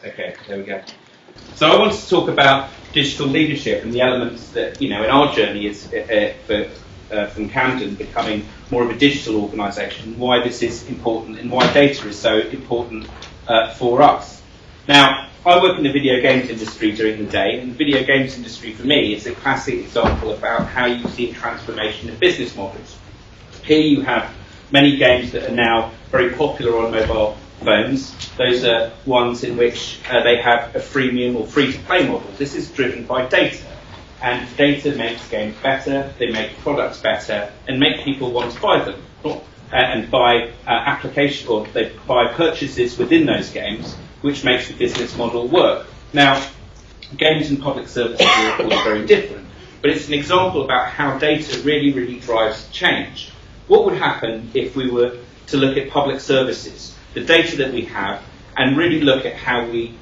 Okay, there we go. So I wanted to talk about digital leadership and the elements that, in our journey is from Camden becoming more of a digital organisation, why this is important and why data is so important for us. Now, I work in the video games industry during the day, and the video games industry for me is a classic example about how you see transformation of business models. Here you have many games that are now very popular on mobile phones. Those are ones in which they have a freemium or free-to-play model. This is driven by data, and data makes games better, they make products better, and make people want to buy them, and buy application or they buy purchases within those games, which makes the business model work. Now, games and public services are of course very different, but it's an example about how data really, really drives change. What would happen if we were to look at public services, the data that we have, and really look at how we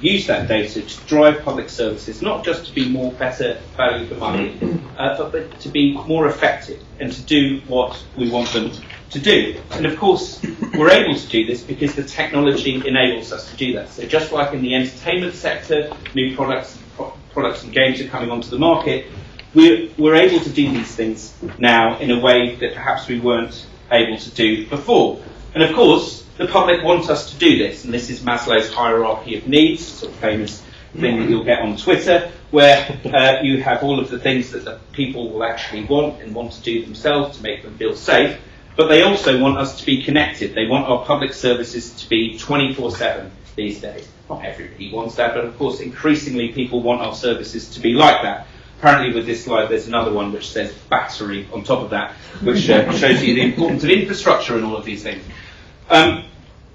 use that data to drive public services, not just to be better value for money, but to be more effective and to do what we want them to do. And of course, we're able to do this because the technology enables us to do that. So just like in the entertainment sector, new products and games are coming onto the market, we're able to do these things now in a way that perhaps we weren't able to do before. And of course, the public want us to do this, and this is Maslow's Hierarchy of Needs, sort of famous thing that you'll get on Twitter, where you have all of the things that the people will actually want and want to do themselves to make them feel safe, but they also want us to be connected. They want our public services to be 24/7 these days. Not everybody wants that, but of course increasingly people want our services to be like that. Apparently with this slide there's another one which says battery on top of that, which shows you the importance of infrastructure and all of these things.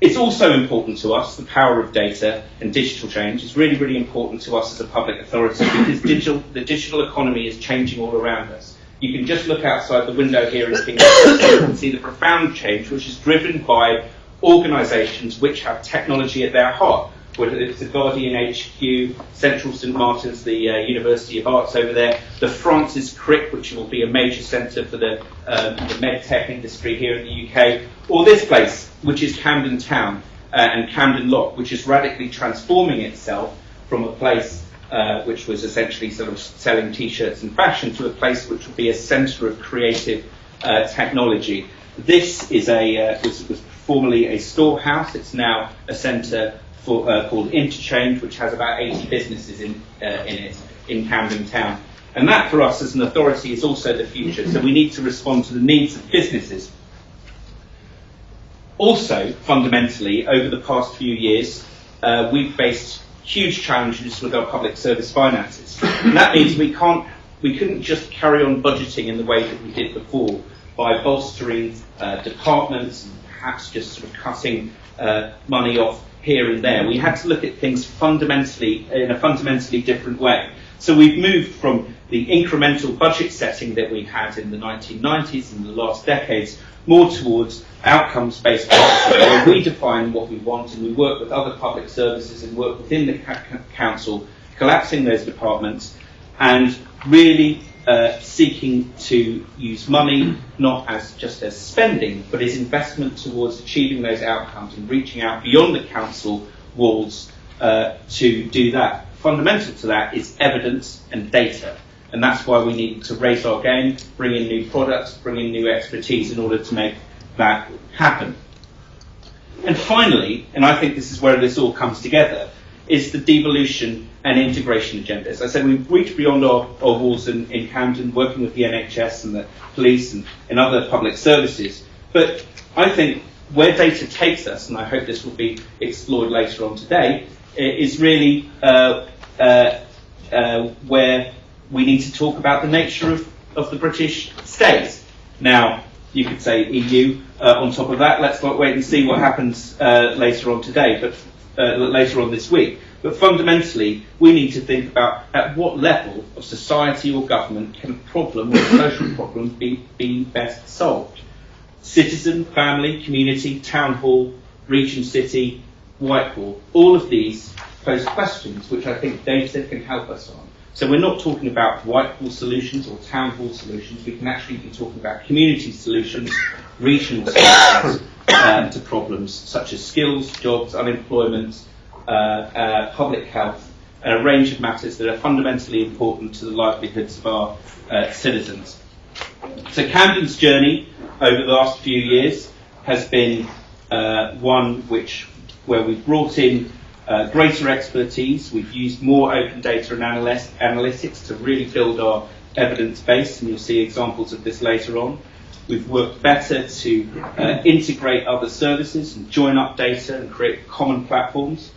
It's also important to us, the power of data and digital change is really, really important to us as a public authority because the digital economy is changing all around us. You can just look outside the window here in Kingston and see the profound change which is driven by organisations which have technology at their heart, whether it's the Guardian HQ, Central St Martin's, the University of Arts over there, the Francis Crick, which will be a major centre for the medtech industry here in the UK, or this place, which is Camden Town and Camden Lock, which is radically transforming itself from a place which was essentially sort of selling t-shirts and fashion to a place which will be a centre of creative technology. This is was formerly a storehouse. It's now a centre called Interchange, which has about 80 businesses in it in Camden Town. And that for us as an authority is also the future. So we need to respond to the needs of businesses. Also, fundamentally, over the past few years, we've faced huge challenges with our public service finances. And that means we couldn't just carry on budgeting in the way that we did before by bolstering departments and perhaps just sort of cutting money off here and there. We had to look at things in a fundamentally different way. So we've moved from the incremental budget setting that we had in the 1990s and the last decades more towards outcomes-based budgeting, where we define what we want and we work with other public services and work within the council, collapsing those departments and really seeking to use money not as just as spending, but as investment towards achieving those outcomes and reaching out beyond the council walls to do that. Fundamental to that is evidence and data, and that's why we need to raise our game, bring in new products, bring in new expertise in order to make that happen. And finally, and I think this is where this all comes together, is the devolution and integration agenda. As I said, we've reached beyond our walls in Camden, working with the NHS and the police and other public services. But I think where data takes us, and I hope this will be explored later on today, is really where we need to talk about the nature of the British state. Now, you could say EU on top of that. Let's not wait and see what happens later on today, but later on this week. But fundamentally, we need to think about at what level of society or government can a problem or a social problem be best solved. Citizen, family, community, town hall, region, city, Whitehall, all of these pose questions which I think data can help us on. So we're not talking about Whitehall solutions or town hall solutions. We can actually be talking about community solutions, regional solutions to problems such as skills, jobs, unemployment, public health, and a range of matters that are fundamentally important to the livelihoods of our citizens. So Camden's journey over the last few years has been one where we've brought in greater expertise. We've used more open data and analytics to really build our evidence base, and you'll see examples of this later on. We've worked better to integrate other services and join up data and create common platforms.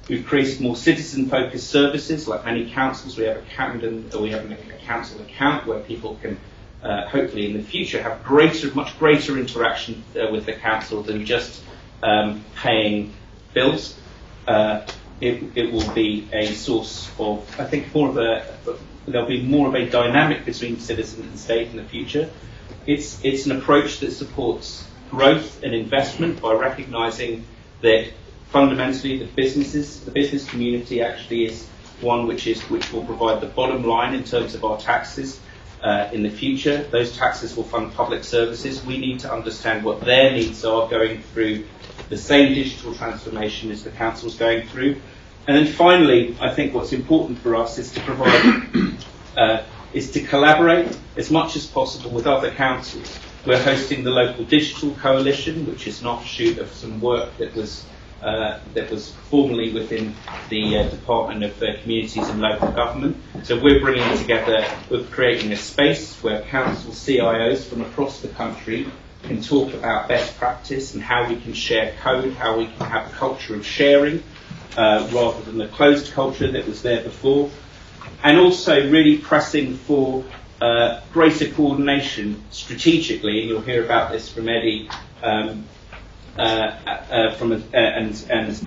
We've created more citizen-focused services, like many councils. We have a council account where people can hopefully in the future have much greater interaction with the council than just paying bills. It will be a source of, I think, there'll be more of a dynamic between citizen and state in the future. It's an approach that supports growth and investment by recognising that fundamentally the business community actually is one which will provide the bottom line in terms of our taxes in the future. Those taxes will fund public services. We need to understand what their needs are going through the same digital transformation as the council's going through. And then finally, I think what's important for us is to collaborate as much as possible with other councils. We're hosting the local digital coalition, which is an offshoot of some work that was formerly within the Department of Communities and Local Government. So we're creating a space where council CIOs from across the country can talk about best practice and how we can share code, how we can have a culture of sharing rather than the closed culture that was there before. And also really pressing for greater coordination strategically, and you'll hear about this from Eddie and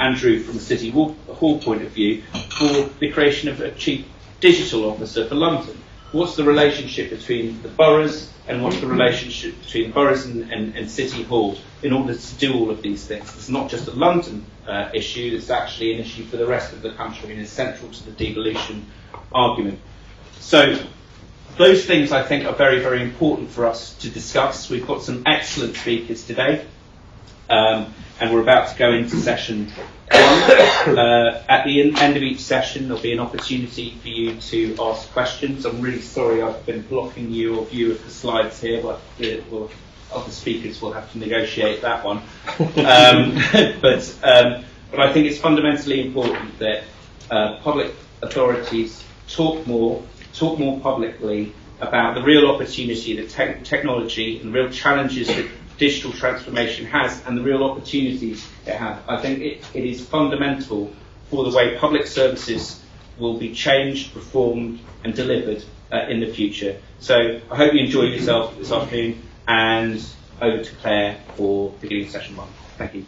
Andrew from a City Hall point of view, for the creation of a chief digital officer for London. What's the relationship between the boroughs and what's the relationship between boroughs and City Hall in order to do all of these things? It's not just a London issue, it's actually an issue for the rest of the country and is central to the devolution argument. So those things I think are very, very important for us to discuss. We've got some excellent speakers today. And we're about to go into session 1. At the end of each session, there'll be an opportunity for you to ask questions. I'm really sorry I've been blocking your view of the slides here, but other speakers will have to negotiate that one. But I think it's fundamentally important that public authorities talk more publicly about the real opportunity that technology and real challenges that digital transformation has and the real opportunities it has. I think it is fundamental for the way public services will be changed, reformed and delivered in the future. So I hope you enjoy yourself this afternoon, and over to Claire for beginning session 1. Thank you.